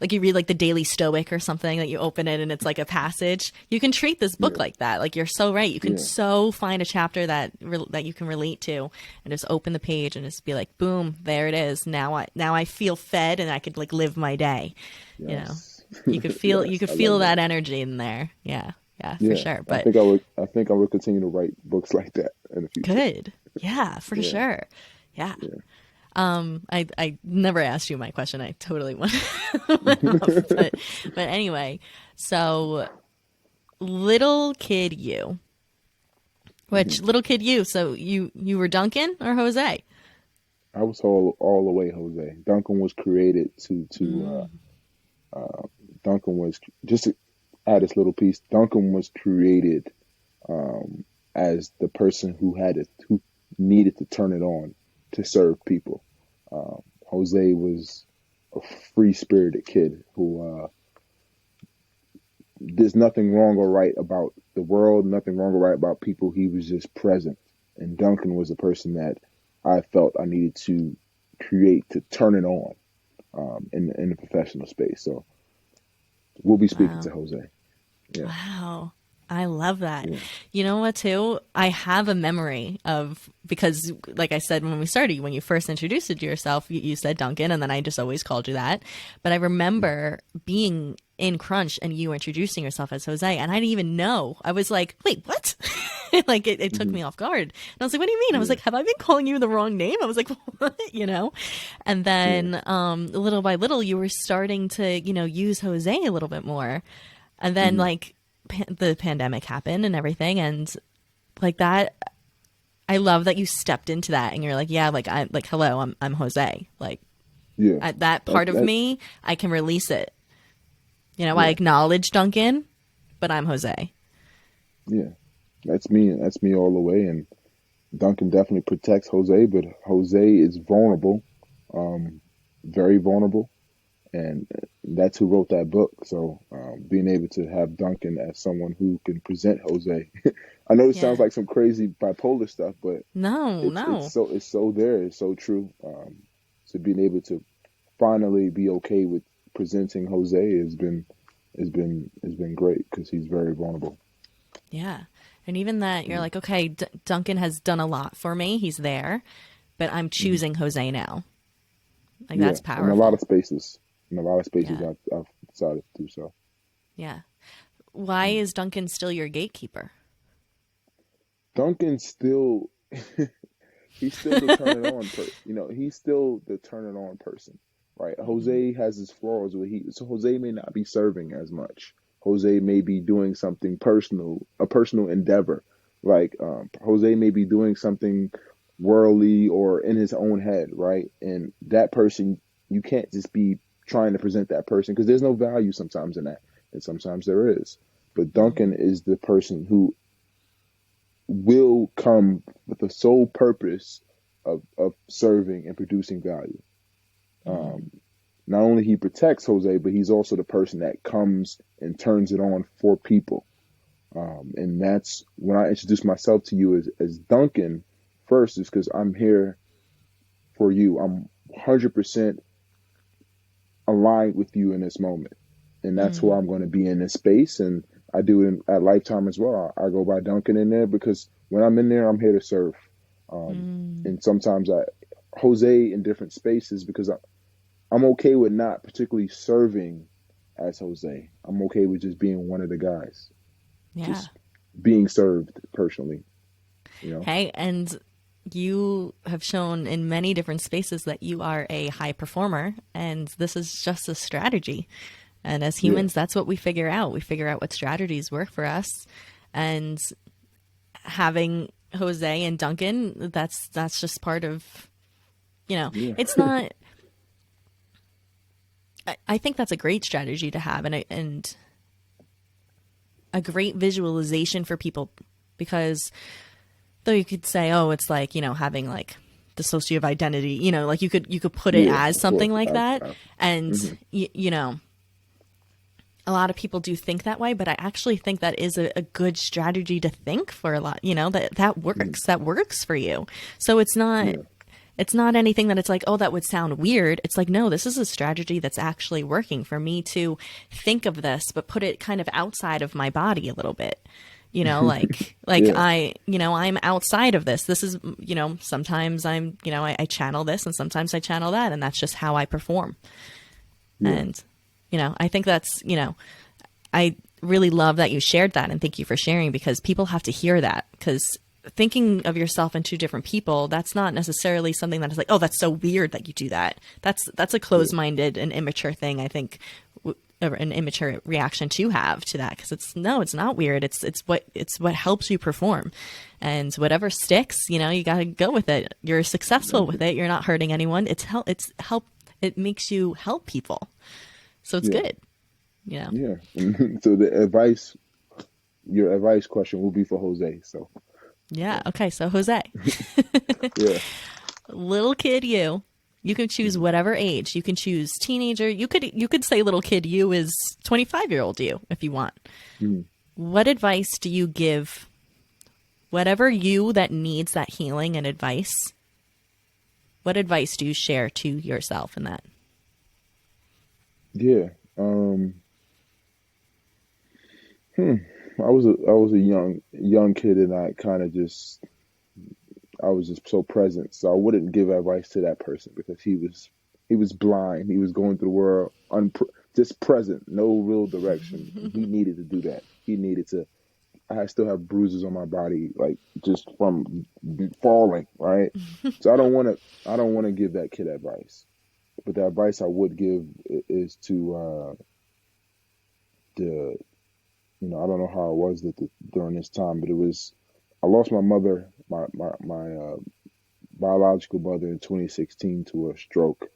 like you read like the Daily Stoic or something, that you open it and it's like a passage. You can treat this book like that. Like, you're so right. You can so find a chapter that you can relate to and just open the page and just be like, boom, there it is. Now I feel fed and I could like live my day. Yes. You could feel that energy in there. Yeah, for sure. But I think I will continue to write books like that in the future. Good. Yeah, for sure. Yeah. I never asked you my question. I totally went off. But anyway, so little kid you. Little kid you? So you were Duncan or Jose? I was all the way Jose. Duncan was created Duncan was, just to add this little piece, Duncan was created as the person who needed to turn it on to serve people. Jose was a free-spirited kid who there's nothing wrong or right about the world, nothing wrong or right about people. He was just present. And Duncan was the person that I felt I needed to create to turn it on in the professional space. So we'll be speaking to Jose. Yeah. Wow. I love that. Yeah. You know what, too? I have a memory of, because like I said, when we started, when you first introduced it to yourself, you said Duncan, and then I just always called you that. But I remember being in Crunch and you introducing yourself as Jose, and I didn't even know. I was like, wait, what? Like, it took me off guard. And I was like, what do you mean? I was like, have I been calling you the wrong name? I was like, what? And then little by little, you were starting to, use Jose a little bit more. And then the pandemic happened and everything. And like that, I love that you stepped into that and you're like, yeah, like hello, I'm Jose. Like Yeah, that part of that me, I can release it. I yeah, acknowledge Duncan, but I'm Jose. yeah. That's me. That's me all the way. And Duncan definitely protects Jose, but Jose is vulnerable, um, very vulnerable, and that's who wrote that book. So being able to have Duncan as someone who can present Jose, I know it sounds Yeah. like some crazy bipolar stuff, but No, it's no. so there, it's so true. So being able to finally be okay with presenting Jose has been great because he's very vulnerable. Yeah. And even that, you're like, okay, Duncan has done a lot for me. He's there, but I'm Hmm. choosing Jose now. Like, Yeah, that's in a lot of powerful. spaces, Yeah. I've decided to do so. Yeah. Why Mm. is Duncan still your gatekeeper? Duncan's still he's still the turn it on he's still the turn it on person, right? Mm-hmm. Jose has his flaws where so Jose may not be serving as much. Jose may be doing something personal, a personal endeavor. Like Jose may be doing something worldly or in his own head, right? And that person, you can't just be trying to present that person because there's no value sometimes in that, and sometimes there is. But Mm-hmm. Duncan is the person who will come with the sole purpose of serving and producing value. Mm-hmm. Um, Not only he protects Jose, but he's also the person that comes and turns it on for people. And that's when I introduce myself to you as Duncan first, is because I'm here for you. I'm 100% aligned with you in this moment. And that's who Mm-hmm. I'm going to be in this space. And I do it at Lifetime as well. I go by Duncan in there because when I'm in there, I'm here to serve. Mm-hmm. And sometimes Jose in different spaces because I'm okay with not particularly serving as Jose. I'm okay with just being one of the guys, Yeah. just being served personally, you know? Hey, and you have shown in many different spaces that you are a high performer, and this is just a strategy. And as Yeah, humans, that's what we figure out. We figure out what strategies work for us. And having Jose and Duncan, that's just part of, yeah, it's not, I think that's a great strategy to have and a great visualization for people because though you could say, oh, it's like, having like dissociative identity, like you could put it yeah, as of course. something like that. And, Mhm. a lot of people do think that way, but I actually think that is a good strategy to think for a lot, Mhm. that works for you. So Yeah, it's not anything that it's like, oh, that would sound weird. It's like, no, this is a strategy that's actually working for me to think of this, but put it kind of outside of my body a little bit. Like yeah, I'm outside of this. This is, sometimes I channel this and sometimes I channel that. And that's just how I perform. yeah, And, I think that's, I really love that you shared that and thank you for sharing because people have to hear that because thinking of yourself in two different people, that's not necessarily something that is like, oh, that's so weird that you do that. That's a yeah, closed-minded and immature thing, I think, or an immature reaction to have to that because it's not weird. It's what helps you perform, and whatever sticks, you got to go with it. You're successful with it. You're not hurting anyone. It's help. It makes you help people, so it's yeah, good. You know. yeah. So your advice question will be for Jose. So, Yeah. yeah, Okay. So Jose, yeah, little kid, you can choose mhm, whatever age. You can choose teenager. You could say little kid you is 25-year-old you if you want. mhm. What advice do you give whatever you that needs that healing and advice? What advice do you share to yourself in that? Yeah. Hmm. I was a young kid, and I kind of just I was just so present. So I wouldn't give advice to that person because he was blind. He was going through the world just present, no real direction, and he needed to do that. He needed to. I still have bruises on my body, like just from falling, right? So I don't want to give that kid advice. But the advice I would give is to the I don't know how it was during this time, but I lost my mother my biological mother in 2016 to a stroke,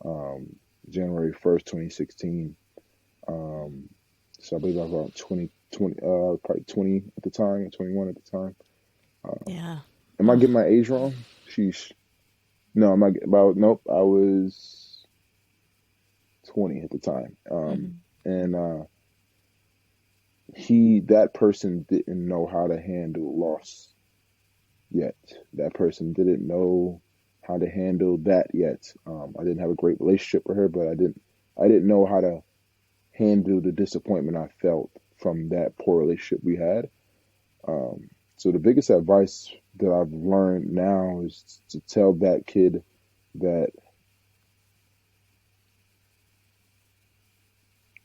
um, January 1st, 2016. Um, so I believe I was about 20, probably 20 at the time, 21 at the time. Uh, Yeah. am I Ugh. getting my age wrong? Sheesh. No, I'm not about, nope, I was 20 at the time. Hmm. And that person didn't know how to handle loss yet. That person didn't know how to handle that yet. I didn't have a great relationship with her, but I didn't know how to handle the disappointment I felt from that poor relationship we had. Um, so the biggest advice that I've learned now is to tell that kid that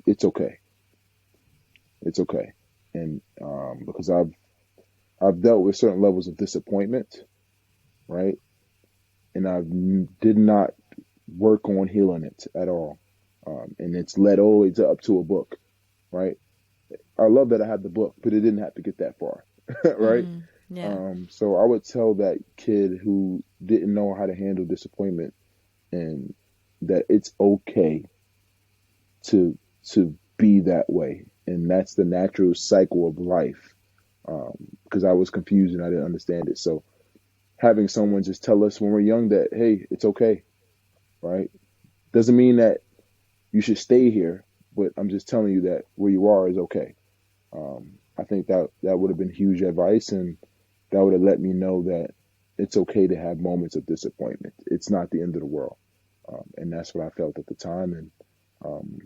it's okay. It's okay. And because I've dealt with certain levels of disappointment, right? And I did not work on healing it at all. And it's led always up to a book, right? I love that I had the book, but it didn't have to get that far, right? Mm. Yeah. So I would tell that kid who didn't know how to handle disappointment and that it's okay to be that way, and that's the natural cycle of life. Because I was confused and I didn't understand it. So having someone just tell us when we're young that hey, it's okay, right? Doesn't mean that you should stay here, but I'm just telling you that where you are is okay. I think that would have been huge advice, and that would have let me know that it's okay to have moments of disappointment. It's not the end of the world, and that's what I felt at the time. And um,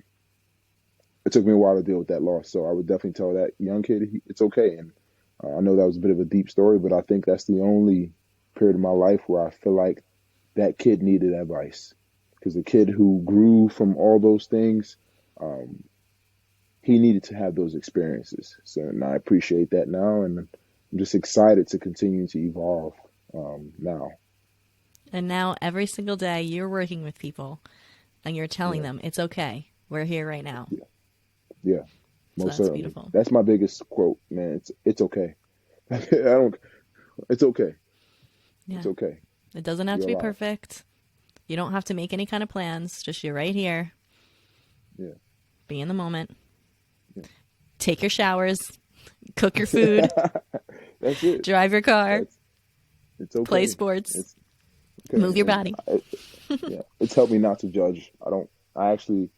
it took me a while to deal with that loss. So I would definitely tell that young kid it's okay. And I know that was a bit of a deep story, but I think that's the only period of my life where I feel like that kid needed advice, because the kid who grew from all those things, um, he needed to have those experiences. So, and I appreciate that now, and I'm just excited to continue to evolve now. And now every single day you're working with people and you're telling Yeah, them it's okay. We're here right now. yeah, yeah, So most that's certainly. beautiful. That's my biggest quote, man. It's okay. I don't. It's okay. Yeah. It's okay. It doesn't have to You're be alive. perfect. You don't have to make any kind of plans. Just you're right here. Yeah, Be in the moment. yeah. Take your showers. Cook your food. That's it. Drive your car. That's it's Play okay. sports. It's okay, Move your and body. yeah, it's helped me not to judge. I don't. I actually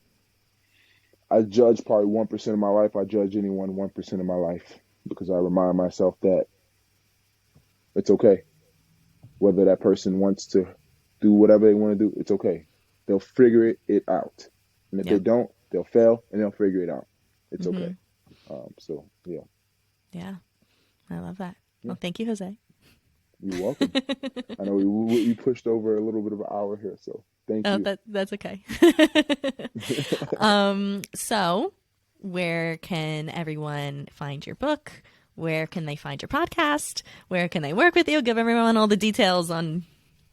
I judge probably 1% of my life. I judge anyone 1% of my life because I remind myself that it's okay. Whether that person wants to do whatever they want to do, it's okay. They'll figure it out, and if they Yep. don't, they'll fail and they'll figure it out. It's Mm-hmm. okay. So yeah, Yeah. I love that. yeah. Well, thank you, Jose. You're welcome. I know we pushed over a little bit of an hour here, so thank Oh, you. that's okay. So where can everyone find your book? Where can they find your podcast? Where can they work with you? Give everyone all the details on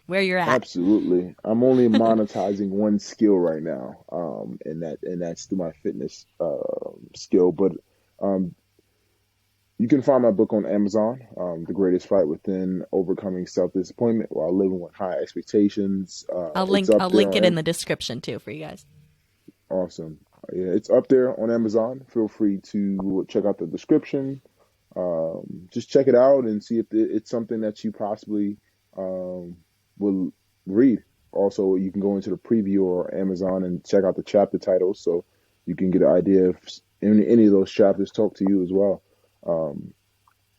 where you're at. Absolutely. I'm only monetizing one skill right now, and that's through my fitness skill. But um, you can find my book on Amazon, The Greatest Fight Within: Overcoming Self-Disappointment While Living with High Expectations. It's up I'll there link it in on the description too for you guys. awesome. Yeah, it's up there on Amazon. Feel free to check out the description. Just check it out and see if it's something that you possibly will read. Also, you can go into the preview or Amazon and check out the chapter titles so you can get an idea if any of those chapters talk to you as well. Um,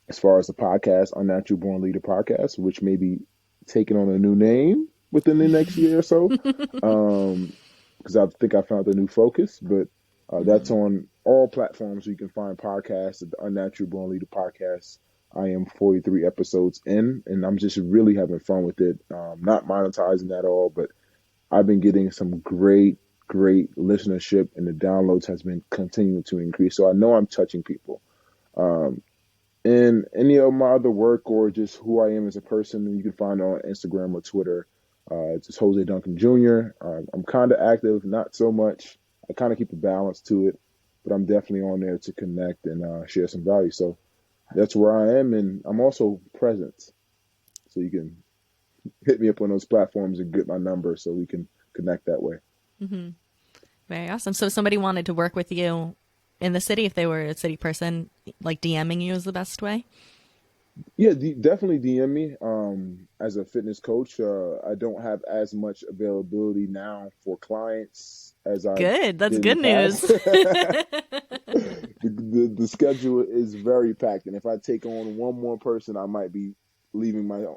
as far as the podcast, Unnatural Born Leader Podcast, which may be taking on a new name within the next year or so, because I think I found a new focus. But that's Mm-hmm. on all platforms. You can find podcasts at the Unnatural Born Leader Podcast. I am 43 episodes in, and I'm just really having fun with it. Not monetizing at all, but I've been getting some great listenership, and the downloads has been continuing to increase. So I know I'm touching people. Um, and any of my other work or just who I am as a person, you can find on Instagram or Twitter. It's just Jose Duncan Jr. I'm kind of active, not so much. I kind of keep a balance to it, but I'm definitely on there to connect and share some value. So that's where I am, and I'm also present. So you can hit me up on those platforms and get my number so we can connect that way. Mm-hmm. Very awesome. So if somebody wanted to work with you in the city, if they were a city person, like DMing you is the best way? Yeah, definitely DM me. As a fitness coach, I don't have as much availability now for clients as I Good. That's did in the good news. past. The schedule is very packed, and if I take on one more person, I might be leaving my own,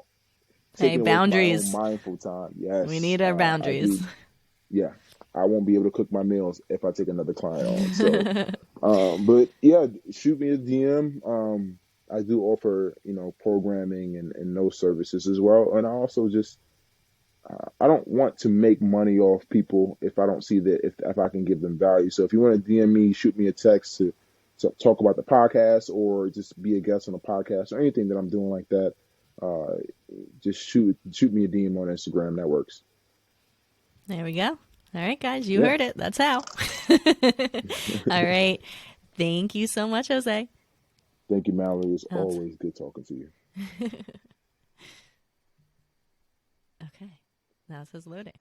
Hey, taking away from my own boundaries. mindful time. We Yes, need our I boundaries. do. Yeah, I won't be able to cook my meals if I take another client on. So, but yeah, shoot me a DM. I do offer, programming and those services as well. And I also just, I don't want to make money off people if I don't see that, if I can give them value. So if you want to DM me, shoot me a text to talk about the podcast or just be a guest on a podcast or anything that I'm doing like that. Uh, just shoot me a DM on Instagram. That works. There we go. All right, guys, you Yeah. heard it. That's how. All right. Thank you so much, Jose. Thank you, Mallory. It's That's- always good talking to you. Okay. Now it says loading.